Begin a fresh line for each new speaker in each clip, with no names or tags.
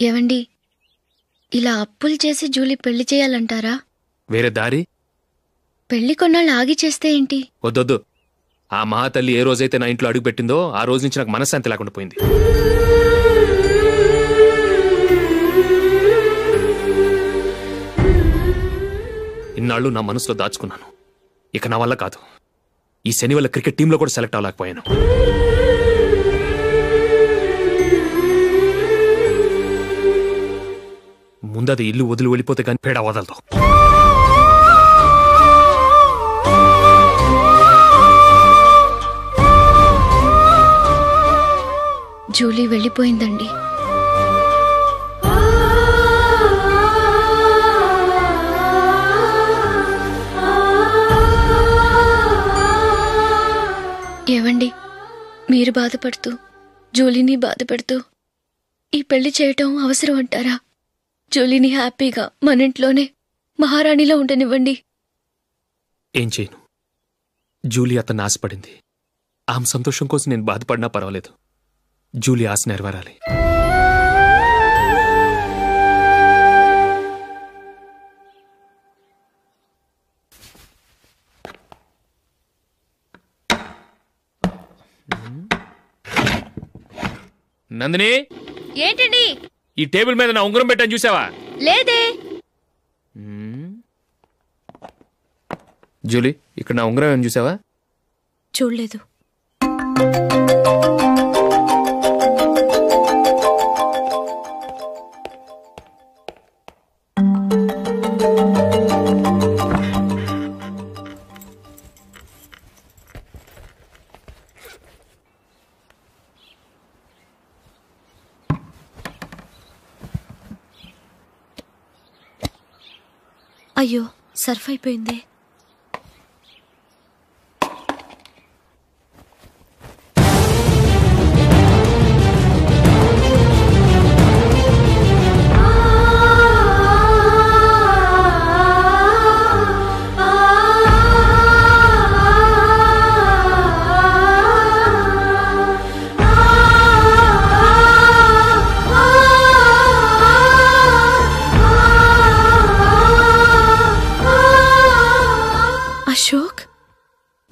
ఏవండి, ఇలా అప్పులు చేసి జూలీ పెళ్లి చేయాలంటారా?
వేరే దారి?
పెళ్లి కొన్నాళ్ళు ఆగి చేస్తే ఏంటి?
వద్దొద్దు. ఆ మహాతల్లి ఏ రోజైతే నా ఇంట్లో అడుగు పెట్టిందో ఆ రోజు నుంచి నాకు మనశ్శాంతి లేకుండా పోయింది. ఇన్నాళ్ళు నా మనసులో దాచుకున్నాను. ఇక నా వల్ల కాదు. ఈ శని వల్ల క్రికెట్ టీంలో కూడా సెలెక్ట్ అవ్వలేకపోయాను. ముందది ఇల్లు వదిలి వెళ్ళిపోతే కానీ పేడ వదలదు.
జూలీ వెళ్ళిపోయిందండి. ఏవండి, మీరు బాధపడుతూ జూలీని బాధపెడుతూ ఈ పెళ్లి చేయటం అవసరం అంటారా? జూలీని హ్యాపీగా మన ఇంట్లోనే మహారాణిలో ఉండనివ్వండి.
ఏం చేయను? జూలీ అతన్ని ఆశపడింది. ఆమె సంతోషం కోసం నేను బాధపడినా పర్వాలేదు. జూలీ ఆశ నెరవేరాలి. నందిని,
ఏంటండి?
ఈ టేబుల్ మీద నా ఉంగరం పెట్టని చూసావా?
లేదే.
జూలీ, ఇక్కడ నా ఉంగరం ఏమని చూసావా?
చూడలేదు. అయ్యో, సర్ఫ్ అయిపోయిందే. అశోక్,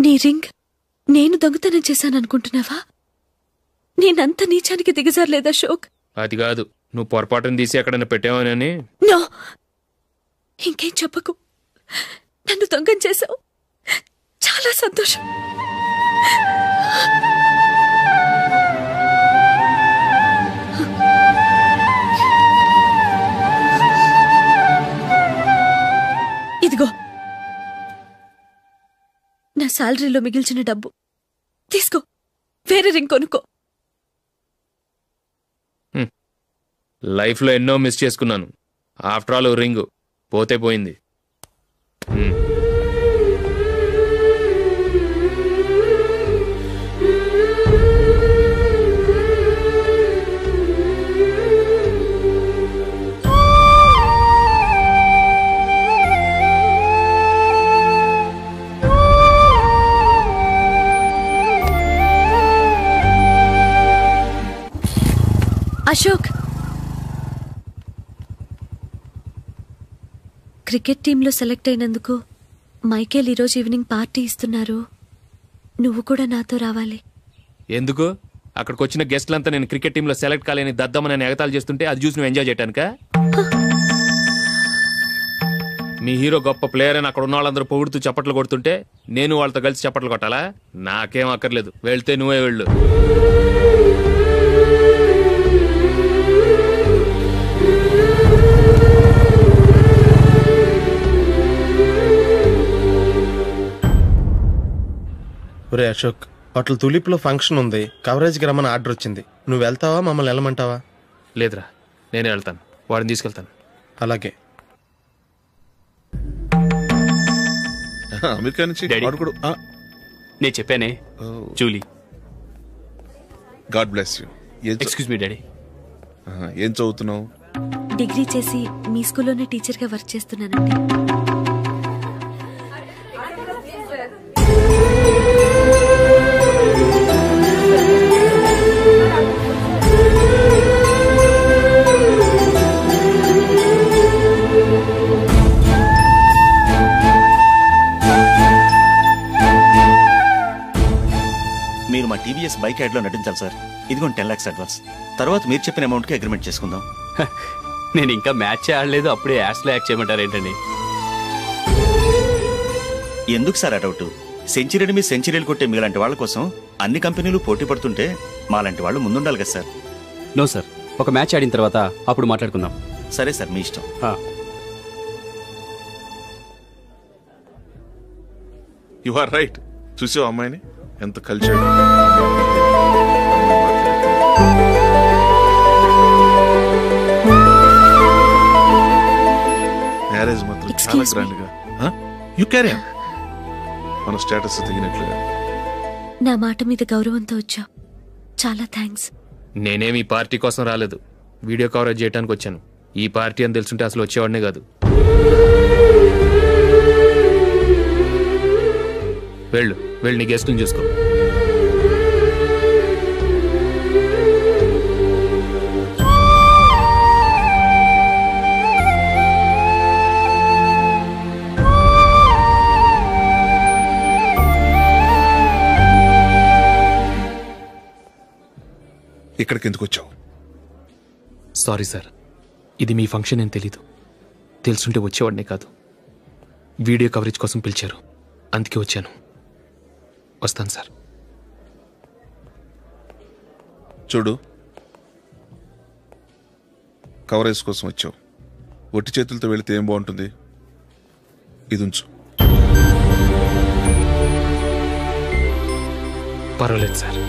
నీ రింగ్ నేను దొంగతనం చేశాననుకుంటున్నావా? నేనంత నీచానికి దిగజారలేదు అశోక్.
అది కాదు, నువ్వు పొరపాటును తీసి ఎక్కడైనా పెట్టావని.
నో, ఇంకేం చెప్పకు. నన్ను దొంగం చేశావు. చాలా సంతోషం. ఇదిగో నా శాలరీలో మిగిల్చిన డబ్బు తీసుకో. వేరే రింగ్ కొనుక్కో.
లైఫ్లో ఎన్నో మిస్ చేసుకున్నాను. ఆఫ్టర్ ఆల్ రింగ్ పోతే పోయింది.
అశోక్, క్రికెట్ టీంలో సెలెక్ట్ అయినందుకు మైకేల్ ఈరోజు ఈవినింగ్ పార్టీ ఇస్తున్నారు. నువ్వు కూడా నాతో రావాలి.
ఎందుకు? అక్కడికి వచ్చిన గెస్ట్లంతా నేను క్రికెట్ టీంలో సెలెక్ట్ కాలేని దద్దమని నేను ఎగతాలు చేస్తుంటే అది చూసి నువ్వు ఎంజాయ్ చేయటానికా? మీ హీరో గొప్ప ప్లేయర్ అని అక్కడ ఉన్న వాళ్ళందరూ పొగుడుతూ చప్పట్లు కొడుతుంటే నేను వాళ్ళతో కలిసి చప్పట్లు కొట్టాలా? నాకేం అక్కర్లేదు. వెళ్తే నువ్వే వెళ్ళు.
ఒరే అశోక్, హోటల్ తులిప్లో ఫంక్షన్ ఉంది. కవరేజ్కి రమ్మని ఆర్డర్ వచ్చింది. నువ్వు వెళ్తావా, మమ్మల్ని వెళ్ళమంటావా?
లేదురా, నేనే వెళ్తాను. వాడిని తీసుకెళ్తాను.
అలాగే.
అమెరికా నుంచి
నేను చెప్పానే, Julie.
God bless you.
Excuse me daddy.
ఏం చదువుతున్నావు?
డిగ్రీ చేసి మీ స్కూల్లోనే టీచర్గా వర్క్ చేస్తున్నానండి.
మీరు మా టీవీఎస్ బైక్ యాడ్లో నటించాలి సార్. ఇదిగోండి 10 lakhs అడ్వాన్స్. తర్వాత మీరు చెప్పిన అమౌంట్కి అగ్రిమెంట్ చేసుకుందాం.
నేను ఇంకా మ్యాచ్ ఆడలేదు, అప్పుడే యాడ్స్లో యాక్ట్ చేయమంటారు ఏంటండి?
ఎందుకు సార్ ఆ డౌట్? సెంచరీని మీ సెంచరీలు కొట్టే మీలాంటి వాళ్ళ కోసం అన్ని కంపెనీలు పోటీ పడుతుంటే మాలాంటి వాళ్ళు ముందుండాలి కదా సార్.
నో సార్, ఒక మ్యాచ్ ఆడిన తర్వాత అప్పుడు మాట్లాడుకుందాం.
సరే సార్, మీ ఇష్టం.
You are right. చూసావు అమ్మాయిని ఎంత కల్చర్. మ్యారేజ్ మాత్రం చాలా
Excuse me.
గ్రాండ్ గా. You carry on. మన స్టేటస్ తగినట్లుగా.
నా మాట మీద గౌరవంతో వచ్చావు, చాలా థ్యాంక్స్.
నేనేమి ఈ పార్టీ కోసం రాలేదు, వీడియో కవరేజ్ చేయడానికి వచ్చాను. ఈ పార్టీ అని తెలుసుంటే అసలు వచ్చేవాడినే కాదు. వెళ్ళు వెళ్ళి నీ గెస్ట్ని చూసుకో.
ఇక్కడికి ఎందుకు వచ్చావు?
సారీ సార్, ఇది మీ ఫంక్షన్ అని తెలీదు. తెలుసుంటే వచ్చేవాడినే కాదు. వీడియో కవరేజ్ కోసం పిలిచారు, అందుకే వచ్చాను. వస్తాను సార్.
చూడు, కవరేజ్ కోసం వచ్చావు. ఒట్టి చేతులతో వెళితే ఏం బాగుంటుంది? ఇది ఉంచు.
పర్వాలేదు సార్.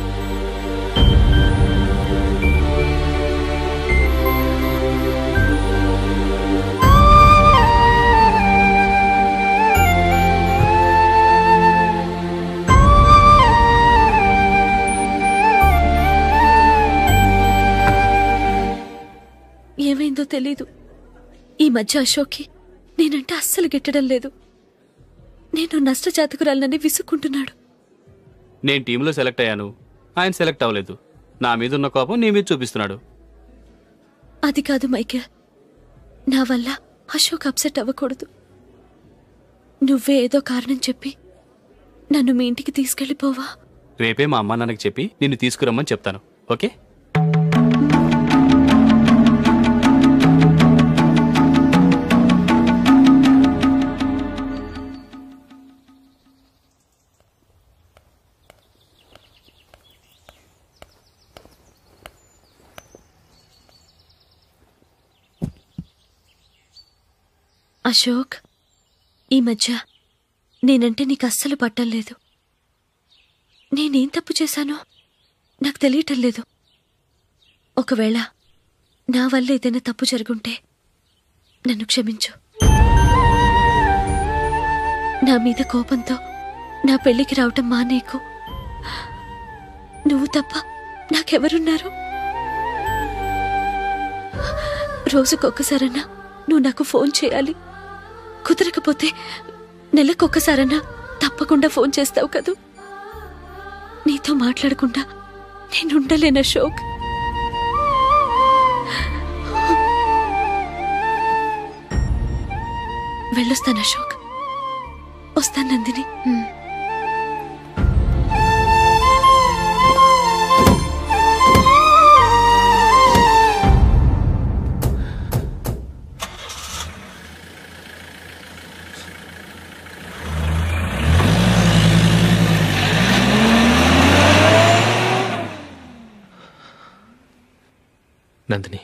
ఏమైందో తెలీదు, ఈ మధ్య అశోక్కి నేనంటే అస్సలు గిట్టడం లేదు. నేను నష్టజాతకురాలనని విసుక్కుంటున్నాడు.
నేను టీంలో సెలెక్ట్ అయ్యాను, ఆయన సెలెక్ట్ అవ్వలేదు. నా మీద ఉన్న కోపం నీ మీద చూపిస్తున్నాడు.
అది కాదు మైకేల్, నా వల్ల అశోక్ అప్సెట్ అవ్వకూడదు. నువ్వే ఏదో కారణం చెప్పి నన్ను మీ ఇంటికి తీసుకెళ్ళిపోవా?
రేపే మా అమ్మా నాన్నకి చెప్పి నిన్ను తీసుకురమ్మని చెప్తాను. ఓకే?
అశోక్, ఈ మధ్య నేనంటే నీకు అస్సలు పట్టం లేదు. నేనేం తప్పు చేశానో నాకు తెలియటం లేదు. ఒకవేళ నా వల్ల ఏదైనా తప్పు జరుగుంటే నన్ను క్షమించు. నా మీద కోపంతో నా పెళ్లికి రావటం మానేకు. నువ్వు తప్ప నాకెవరున్నారు? రోజుకొక్కసారన్నా నువ్వు నాకు ఫోన్ చేయాలి. కుదరకపోతే నెలకొక్కసారన్నా తప్పకుండా ఫోన్ చేస్తావు కదూ. నీతో మాట్లాడకుండా నేనుండలేను అశోక్. వెళ్ళొస్తాను అశోక్. వస్తాను నందిని.
నందిని,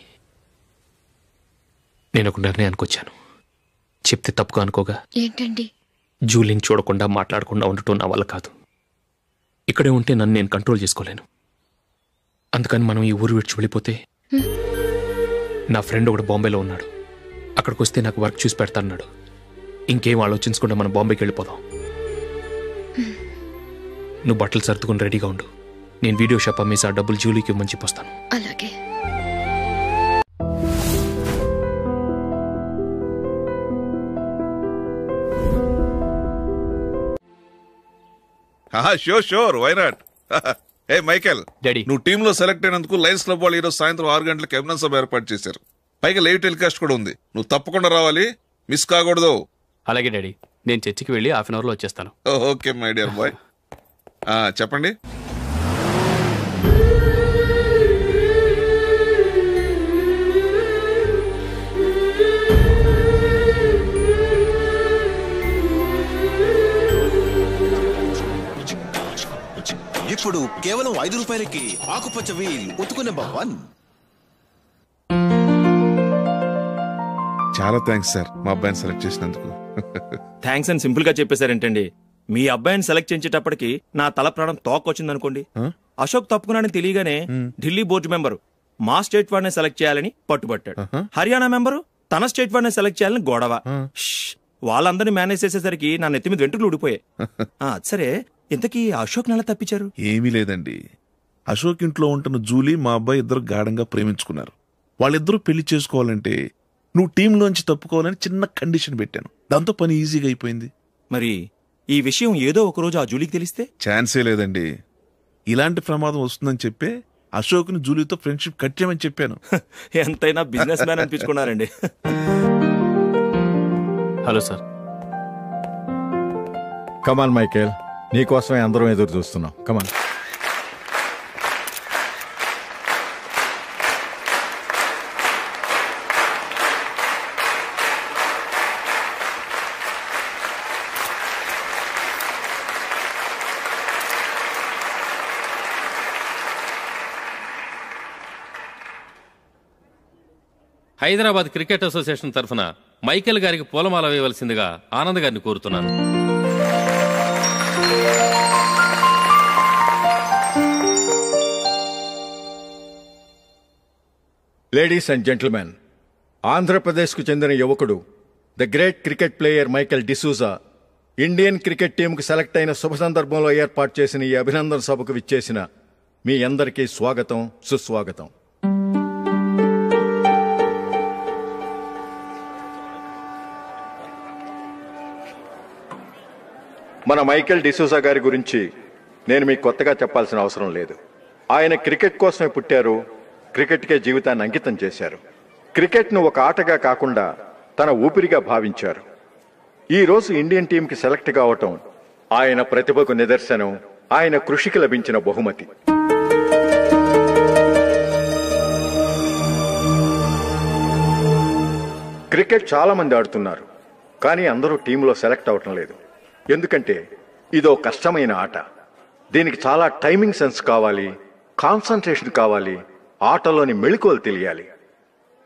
నేను ఒక నిర్ణయానికి వచ్చాను. చెప్తే తప్పుగా అనుకోగా.
ఏంటండి?
జూలీని చూడకుండా మాట్లాడకుండా ఉండటం నా వల్ల కాదు. ఇక్కడే ఉంటే నన్ను నేను కంట్రోల్ చేసుకోలేను. అందుకని మనం ఈ ఊరు విడిచి వెళ్ళిపోతే, నా ఫ్రెండ్ ఒకడు బాంబేలో ఉన్నాడు, అక్కడికి వస్తే నాకు వర్క్ చూసి పెడతాన్నాడు. ఇంకేం ఆలోచించకుండా మనం బాంబేకి వెళ్ళిపోదాం. నువ్వు బట్టలు సర్దుకుని రెడీగా ఉండు. నేను వీడియో షాప్ అమ్మేసి ఆ డబ్బులు జూలీకి ఇవ్వమని చెప్పొస్తాను.
అలాగే.
Sure, why not? ఏ మైకేల్,
డాడీ,
నువ్వు టీంలో సెలెక్ట్ అయినందుకు లయన్స్ క్లబ్ వాళ్ళు ఈరోజు సాయంత్రం 6 గంటలకు అభినందన సభ ఏర్పాటు చేశారు. పైగా లైవ్ టెలికాస్ట్ కూడా ఉంది. నువ్వు తప్పకుండా రావాలి, మిస్ కాకూడదు.
అలాగే డాడీ, నేను చర్చికి వెళ్ళి 1/2 అవర్లో వచ్చేస్తాను.
Okay my dear bye. చెప్పండి.
ఇప్పుడు కేవలం 5 రూపాయలకి ఆకుపచ్చ వీల్ ఉతుకు నెంబర్ 1.
చాలా థ్యాంక్స్ సార్ మా అబ్బాయిని సెలెక్ట్ చేసినందుకు.
థ్యాంక్స్ అని సింపుల్ గా చెప్పేశారేంటండి. మీ అబ్బాయిని సెలెక్ట్ చేసేటప్పటికి నా తల ప్రాణం తోకొచ్చిందనుకోండి. అశోక్ తప్పుకున్నాడని తెలియగానే ఢిల్లీ బోర్డు మెంబరు మా స్టేట్ వాడిని సెలెక్ట్ చేయాలని పట్టుబట్టాడు. హర్యానా మెంబరు తన స్టేట్ వాడిని సెలెక్ట్ చేయాలని గొడవ. వాళ్ళందరినీ మేనేజ్ చేసేసరికి నా నెత్తి మీద వెంట్రుకలు ఊడిపోయాయి. సరే, ఇంతకీ అశోక్ నెల తప్పించారు?
ఏమీ లేదండి, అశోక్ ఇంట్లో ఉంటున్న జూలీ మా అబ్బాయి ఇద్దరు గాఢంగా ప్రేమించుకున్నారు. వాళ్ళిద్దరూ పెళ్లి చేసుకోవాలంటే నువ్వు టీంలోంచి తప్పుకోవాలని చిన్న కండిషన్ పెట్టాను. దాంతో పని ఈజీగా అయిపోయింది.
మరి ఈ విషయం ఏదో ఒక రోజు ఆ జూలీకి తెలిస్తే?
ఛాన్సే లేదండి. ఇలాంటి ప్రమాదం వస్తుందని చెప్పే అశోక్ని జూలీతో ఫ్రెండ్షిప్ కట్ చేయమని చెప్పాను.
ఎంతైనా బిజినెస్ మ్యాన్ అనిపించుకున్నారండి.
Hello sir.
కమాన్ మైకేల్, నీకోసమే అందరం ఎదురు చూస్తున్నాం. కమాన్.
హైదరాబాద్ క్రికెట్ అసోసియేషన్ తరఫున మైకేల్ గారికి పూలమాల వేయవలసిందిగా ఆనంద్ గారిని కోరుతున్నాను.
లేడీస్ అండ్ జెంటిల్మెన్, ఆంధ్రప్రదేశ్కు చెందిన యువకుడు the great cricket player Michael D'Souza Indian cricket టీంకు సెలెక్ట్ అయిన శుభ సందర్భంలో ఏర్పాటు చేసిన ఈ అభినందన సభకు విచ్చేసిన మీ అందరికీ స్వాగతం, సుస్వాగతం. మన మైకేల్ డిసూజా గారి గురించి నేను మీకు కొత్తగా చెప్పాల్సిన అవసరం లేదు. ఆయన క్రికెట్ కోసమే పుట్టారు, క్రికెట్కే జీవితాన్ని అంకితం చేశారు. క్రికెట్ను ఒక ఆటగా కాకుండా తన ఊపిరిగా భావించారు. ఈరోజు ఇండియన్ టీంకి సెలెక్ట్ కావటం ఆయన ప్రతిభకు నిదర్శనం, ఆయన కృషికి లభించిన బహుమతి. క్రికెట్ చాలా మంది ఆడుతున్నారు, కానీ అందరూ టీంలో సెలెక్ట్ అవటం లేదు. ఎందుకంటే ఇదో కష్టమైన ఆట. దీనికి చాలా టైమింగ్ సెన్స్ కావాలి, కాన్సంట్రేషన్ కావాలి, ఆటలోని మెళకువలు తెలియాలి.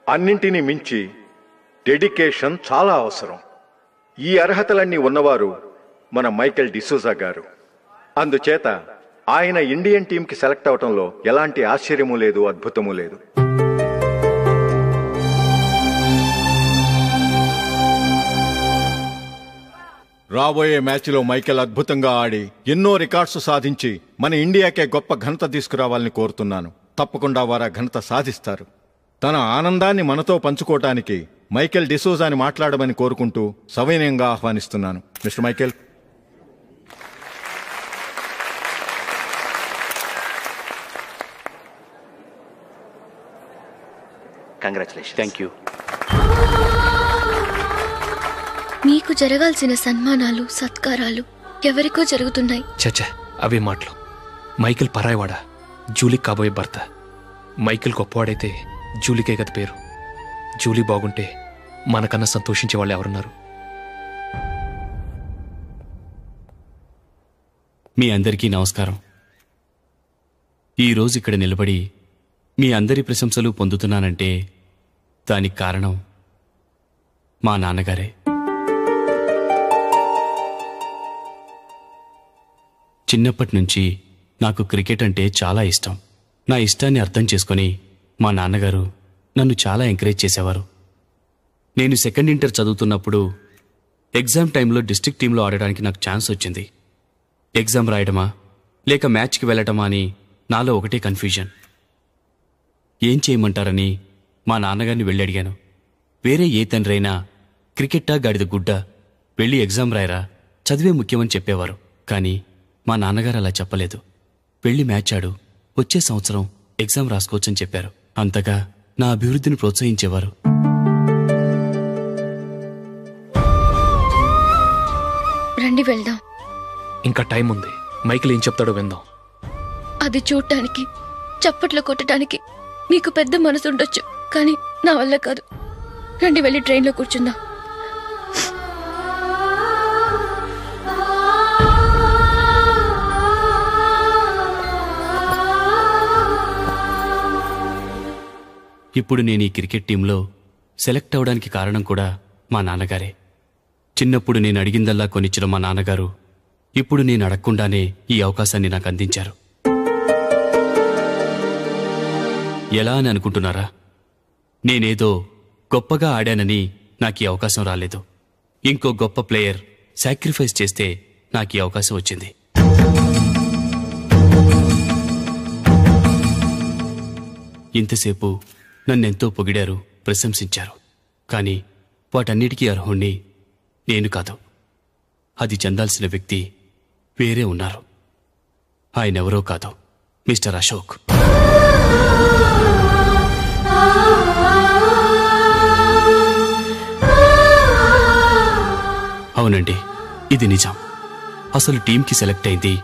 అన్నింటినీ మించి డెడికేషన్ చాలా అవసరం. ఈ అర్హతలన్నీ ఉన్నవారు మన మైకేల్ డిసూజా గారు. అందుచేత ఆయన ఇండియన్ టీంకి సెలెక్ట్ అవటంలో ఎలాంటి ఆశ్చర్యమూ లేదు, అద్భుతమూ లేదు. రాబోయే మ్యాచ్లో మైకేల్ అద్భుతంగా ఆడి ఎన్నో రికార్డ్స్ సాధించి మన ఇండియాకే గొప్ప ఘనత తీసుకురావాలని కోరుతున్నాను. తప్పకుండా వారు ఆ ఘనత సాధిస్తారు. తన ఆనందాన్ని మనతో పంచుకోవటానికి మైకేల్ డిసూజాని మాట్లాడమని కోరుకుంటూ సవినయంగా ఆహ్వానిస్తున్నాను. Mister Michael.
Congratulation.
Thank you.
మీకు జరగాల్సిన సన్మానాలు, సత్కారాలు ఎవరికో జరుగుతున్నాయి.
చచ్చా, అవే మాటలు. మైకేల్ పరాయవాడా, జూలీకి కాబోయే భర్త. మైకేల్ గొప్పవాడైతే జూలీకే కదా పేరు. జూలీ బాగుంటే మనకన్నా సంతోషించే వాళ్ళు ఎవరున్నారు?
మీ అందరికీ నమస్కారం. ఈరోజు ఇక్కడ నిలబడి మీ అందరి ప్రశంసలు పొందుతున్నానంటే దానికి కారణం మా నాన్నగారే. చిన్నప్పటి నుంచి నాకు క్రికెట్ అంటే చాలా ఇష్టం. నా ఇష్టాన్ని అర్థం చేసుకొని మా నాన్నగారు నన్ను చాలా ఎంకరేజ్ చేసేవారు. నేను సెకండ్ ఇంటర్ చదువుతున్నప్పుడు ఎగ్జామ్ టైంలో డిస్ట్రిక్ట్ టీంలో ఆడడానికి నాకు ఛాన్స్ వచ్చింది. ఎగ్జామ్ రాయడమా లేక మ్యాచ్కి వెళ్ళటమా అని నాలో ఒకటే కన్ఫ్యూజన్. ఏం చేయమంటారని మా నాన్నగారిని వెళ్ళి అడిగాను. వేరే ఏ తండ్రైనా క్రికెట్టా గాడిద గుడ్డ, వెళ్ళి ఎగ్జామ్ రాయరా, చదివే ముఖ్యమని చెప్పేవారు. కానీ మా నాన్నగారు అలా చెప్పలేదు. వెళ్ళి మ్యాచ్ ఆడు, వచ్చే సంవత్సరం ఎగ్జామ్ రాసుకోవచ్చని చెప్పారు. అంతగా నా అభివృద్ధిని ప్రోత్సహించేవారు.
రండి వెళ్దాం.
ఇంకా టైం ఉంది. మైకేల్ ఏం చెప్తాడో విందాం.
అది చూడటానికి, చప్పట్లు కొట్టడానికి మీకు పెద్ద మనసు ఉండొచ్చు, కానీ నా వల్ల కాదు. రండి వెళ్ళి ట్రైన్లో కూర్చుందాం.
ఇప్పుడు నేను ఈ క్రికెట్ టీంలో సెలెక్ట్ అవడానికి కారణం కూడా మా నాన్నగారే. చిన్నప్పుడు నేను అడిగిందల్లా కొనిచ్చిన మా నాన్నగారు ఇప్పుడు నేను అడగకుండానే ఈ అవకాశాన్ని నాకు అందించారు. ఎలా అని అనుకుంటున్నారా? నేనేదో గొప్పగా ఆడానని నాకు ఈ అవకాశం రాలేదు. ఇంకో గొప్ప ప్లేయర్ సాక్రిఫైస్ చేస్తే నాకు ఈ అవకాశం వచ్చింది. ఇంతసేపు నన్నెంతో పొగిడారు, ప్రశంసించారు. కానీ వాటన్నిటికీ అర్హుణ్ణి నేను కాదు. అది చెందాల్సిన వ్యక్తి వేరే ఉన్నారు. ఆయనెవరో కాదు, మిస్టర్ అశోక్. అవునండి, ఇది నిజం. అసలు టీంకి సెలెక్ట్ అయింది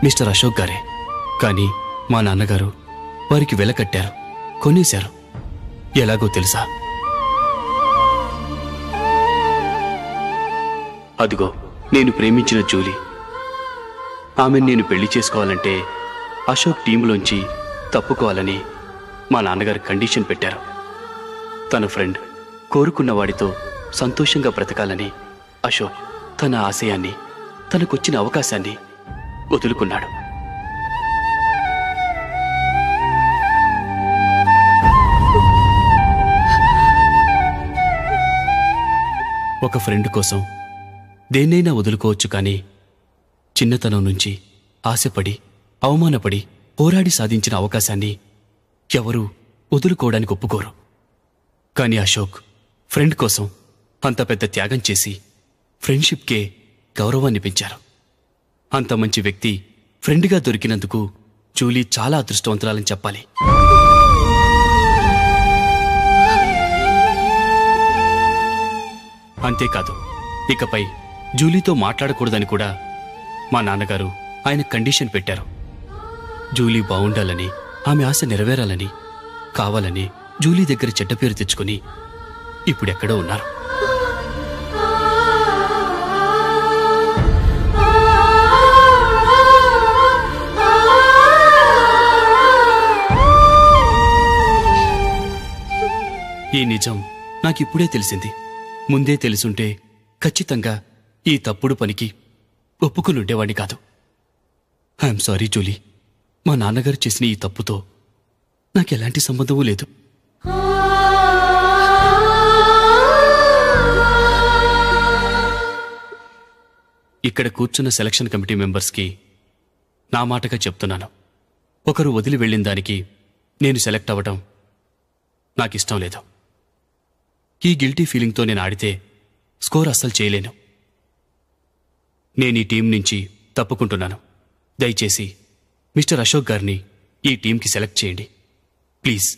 మిస్టర్ అశోక్ గారే. కానీ మా నాన్నగారు వారికి వెల కట్టారు, కొనేశారు. ఎలాగో తెలుసా? అదిగో నేను ప్రేమించిన జూలీ. ఆమెను నేను పెళ్లి చేసుకోవాలంటే అశోక్ టీంలోంచి తప్పుకోవాలని మా నాన్నగారు కండిషన్ పెట్టారు. తన ఫ్రెండ్ కోరుకున్న వాడితో సంతోషంగా బ్రతకాలని అశోక్ తన ఆశయాన్ని, తనకొచ్చిన అవకాశాన్ని వదులుకున్నాడు. ఒక ఫ్రెండ్ కోసం దేన్నైనా వదులుకోవచ్చు, కానీ చిన్నతనం నుంచి ఆశపడి, అవమానపడి, పోరాడి సాధించిన అవకాశాన్ని ఎవరూ వదులుకోవడానికి ఒప్పుకోరు. కానీ అశోక్ ఫ్రెండ్ కోసం అంత పెద్ద త్యాగం చేసి ఫ్రెండ్షిప్కే గౌరవాన్ని పెంచారు. అంత మంచి వ్యక్తి ఫ్రెండ్గా దొరికినందుకు జూలీ చాలా అదృష్టవంతురాలని చెప్పాలి. అంతేకాదు, ఇకపై జూలీతో మాట్లాడకూడదని కూడా మా నాన్నగారు ఆయన కండిషన్ పెట్టారు. జూలీ బావుండాలని, ఆమె ఆశ నెరవేరాలని, కావాలని జూలీ దగ్గర చెడ్డ పేరు తెచ్చుకుని ఇప్పుడెక్కడో ఉన్నారు. ఈ నిజం నాకిప్పుడే తెలిసింది. ముందే తెలుసుంటే ఖచ్చితంగా ఈ తప్పుడు పనికి ఒప్పుకునుండేవాణ్ణి కాదు. I'm sorry Julie. మా నాన్నగారు చేసిన ఈ తప్పుతో నాకెలాంటి సంబంధమూ లేదు. ఇక్కడ కూర్చున్న సెలక్షన్ కమిటీ మెంబర్స్కి నా మాటగా చెప్తున్నాను. ఒకరు వదిలి వెళ్ళిన దానికి నేను సెలెక్ట్ అవ్వటం నాకిష్టం లేదు. ఈ గిల్టీ ఫీలింగ్తో నేను ఆడితే స్కోర్ అస్సలు చేయలేను. నేను ఈ టీం నుంచి తప్పుకుంటున్నాను. దయచేసి మిస్టర్ అశోక్ గారిని ఈ టీంకి సెలెక్ట్ చేయండి ప్లీజ్.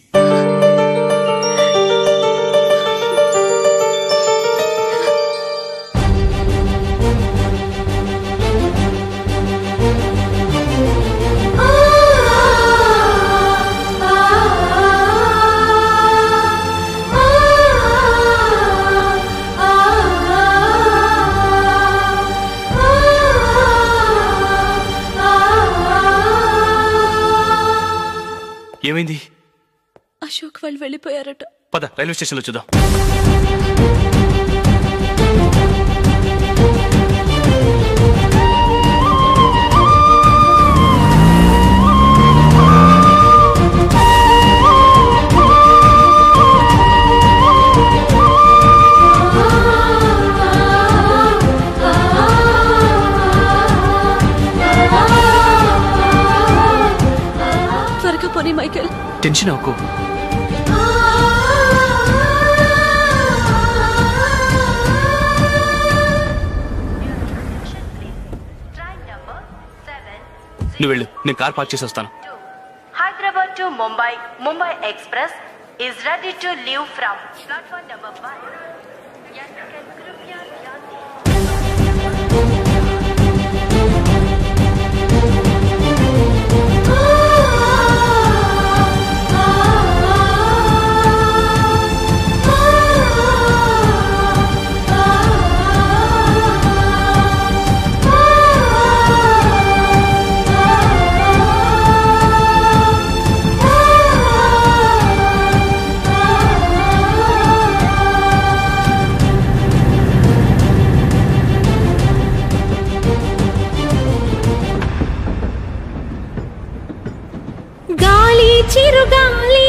ఏమైంది?
అశోక్ వాళ్ళు వెళ్ళిపోయారట.
పద రైల్వే స్టేషన్లో చూద్దాం.
త్వరగా పోనీ మైకేల్.
టెన్షన్ అవ్వకు. నువ్వు వెళ్ళు, నేను కార్ పార్క్ చేసి వస్తాను.
Hyderabad to Mumbai Mumbai express is ready to leave from platform number 1.
చిరుగాలి